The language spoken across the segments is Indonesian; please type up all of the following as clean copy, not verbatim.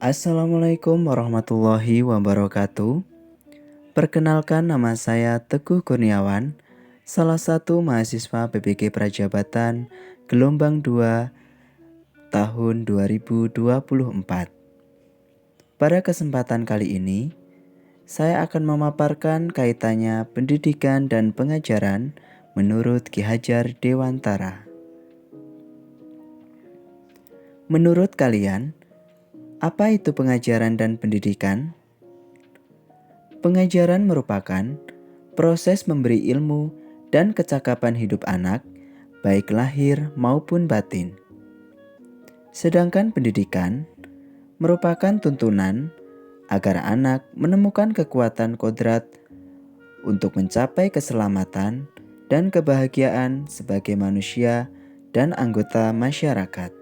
Assalamualaikum warahmatullahi wabarakatuh. Perkenalkan, nama saya Teguh Kurniawan, salah satu mahasiswa PPG Prajabatan gelombang 2 tahun 2024. Pada kesempatan kali ini, saya akan memaparkan kaitannya pendidikan dan pengajaran menurut Ki Hajar Dewantara. Menurut kalian, apa itu pengajaran dan pendidikan? Pengajaran merupakan proses memberi ilmu dan kecakapan hidup anak, baik lahir maupun batin. Sedangkan pendidikan merupakan tuntunan agar anak menemukan kekuatan kodrat untuk mencapai keselamatan dan kebahagiaan sebagai manusia dan anggota masyarakat.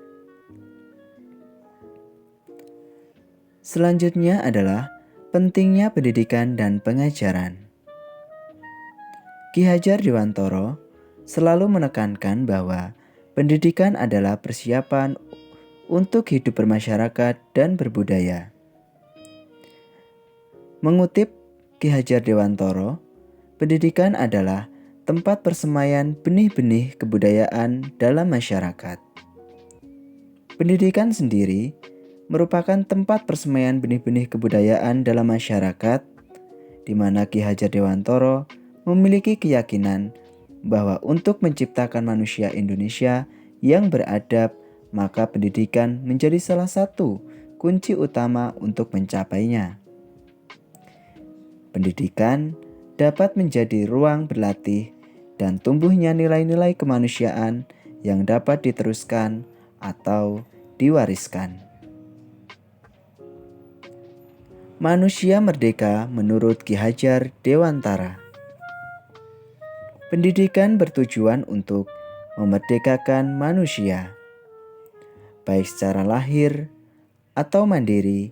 Selanjutnya adalah pentingnya pendidikan dan pengajaran. Ki Hajar Dewantara selalu menekankan bahwa pendidikan adalah persiapan untuk hidup bermasyarakat dan berbudaya. Mengutip Ki Hajar Dewantara, pendidikan adalah tempat persemaian benih-benih kebudayaan dalam masyarakat. Pendidikan sendiri merupakan tempat persemaian benih-benih kebudayaan dalam masyarakat, di mana Ki Hajar Dewantara memiliki keyakinan bahwa untuk menciptakan manusia Indonesia yang beradab, maka pendidikan menjadi salah satu kunci utama untuk mencapainya. Pendidikan dapat menjadi ruang berlatih dan tumbuhnya nilai-nilai kemanusiaan yang dapat diteruskan atau diwariskan. Manusia merdeka menurut Ki Hajar Dewantara. Pendidikan bertujuan untuk memerdekakan manusia, baik secara lahir atau mandiri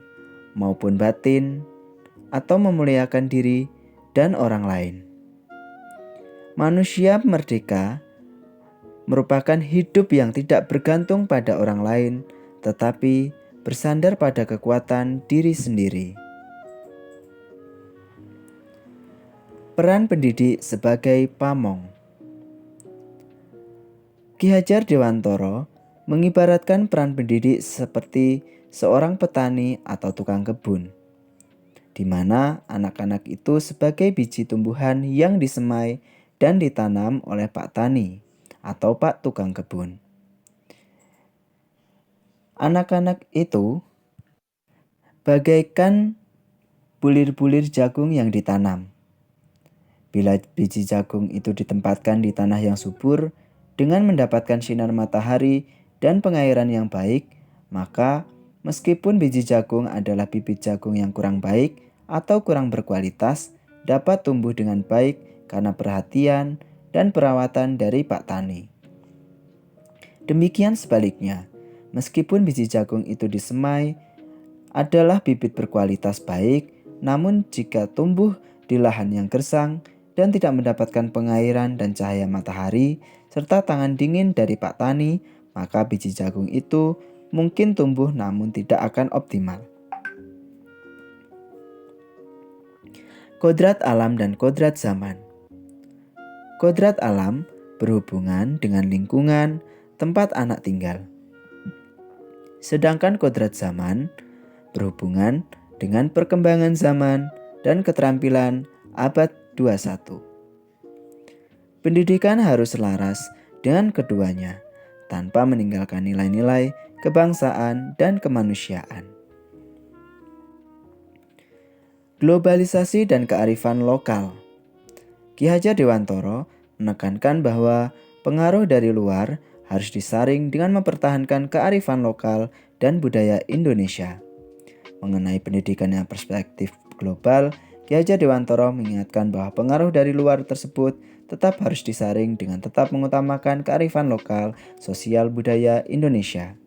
maupun batin, atau memuliakan diri dan orang lain. Manusia merdeka merupakan hidup yang tidak bergantung pada orang lain, tetapi bersandar pada kekuatan diri sendiri. Peran pendidik sebagai pamong. Ki Hajar Dewantara mengibaratkan peran pendidik seperti seorang petani atau tukang kebun, di mana anak-anak itu sebagai biji tumbuhan yang disemai dan ditanam oleh Pak Tani atau Pak Tukang Kebun. Anak-anak itu bagaikan bulir-bulir jagung yang ditanam. Bila biji jagung itu ditempatkan di tanah yang subur dengan mendapatkan sinar matahari dan pengairan yang baik, maka meskipun biji jagung adalah bibit jagung yang kurang baik atau kurang berkualitas, dapat tumbuh dengan baik karena perhatian dan perawatan dari Pak Tani. Demikian sebaliknya, meskipun biji jagung itu disemai adalah bibit berkualitas baik, namun jika tumbuh di lahan yang gersang dan tidak mendapatkan pengairan dan cahaya matahari, serta tangan dingin dari Pak Tani, maka biji jagung itu mungkin tumbuh namun tidak akan optimal. Kodrat alam dan kodrat zaman. Kodrat alam berhubungan dengan lingkungan tempat anak tinggal. Sedangkan kodrat zaman berhubungan dengan perkembangan zaman dan keterampilan abad 21. Pendidikan harus selaras dengan keduanya, tanpa meninggalkan nilai-nilai kebangsaan dan kemanusiaan. Globalisasi dan kearifan lokal. Ki Hajar Dewantara menekankan bahwa pengaruh dari luar harus disaring dengan mempertahankan kearifan lokal dan budaya Indonesia. Mengenai pendidikan yang perspektif global, Ki Hajar Dewantara mengingatkan bahwa pengaruh dari luar tersebut tetap harus disaring dengan tetap mengutamakan kearifan lokal, sosial budaya Indonesia.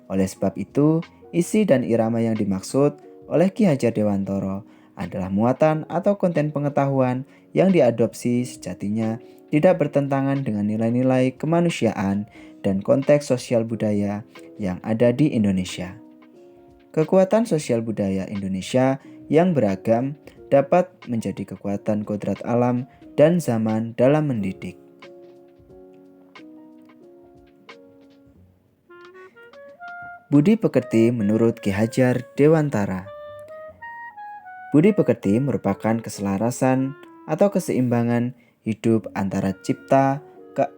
Oleh sebab itu, isi dan irama yang dimaksud oleh Ki Hajar Dewantara adalah muatan atau konten pengetahuan yang diadopsi sejatinya tidak bertentangan dengan nilai-nilai kemanusiaan dan konteks sosial budaya yang ada di Indonesia. Kekuatan sosial budaya Indonesia yang beragam dapat menjadi kekuatan kodrat alam dan zaman dalam mendidik. Budi pekerti menurut Ki Hajar Dewantara. Budi pekerti merupakan keselarasan atau keseimbangan hidup antara cipta,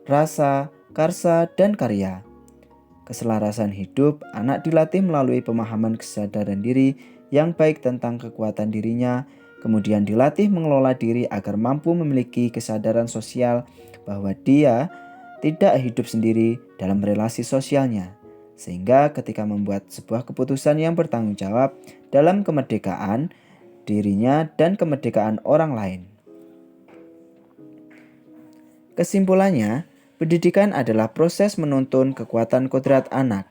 rasa, karsa, dan karya. Keselarasan hidup anak dilatih melalui pemahaman kesadaran diri yang baik tentang kekuatan dirinya, kemudian dilatih mengelola diri agar mampu memiliki kesadaran sosial bahwa dia tidak hidup sendiri dalam relasi sosialnya. Sehingga ketika membuat sebuah keputusan yang bertanggung jawab dalam kemerdekaan dirinya dan kemerdekaan orang lain. Kesimpulannya, pendidikan adalah proses menuntun kekuatan kodrat anak.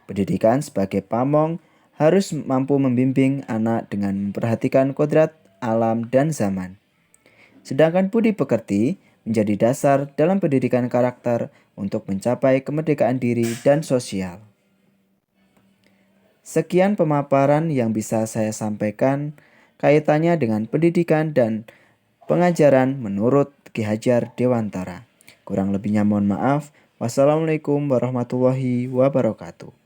Pendidikan sebagai pamong harus mampu membimbing anak dengan memperhatikan kodrat alam dan zaman. Sedangkan budi pekerti menjadi dasar dalam pendidikan karakter untuk mencapai kemerdekaan diri dan sosial. Sekian pemaparan yang bisa saya sampaikan kaitannya dengan pendidikan dan pengajaran menurut Ki Hajar Dewantara. Kurang lebihnya mohon maaf. Wassalamualaikum warahmatullahi wabarakatuh.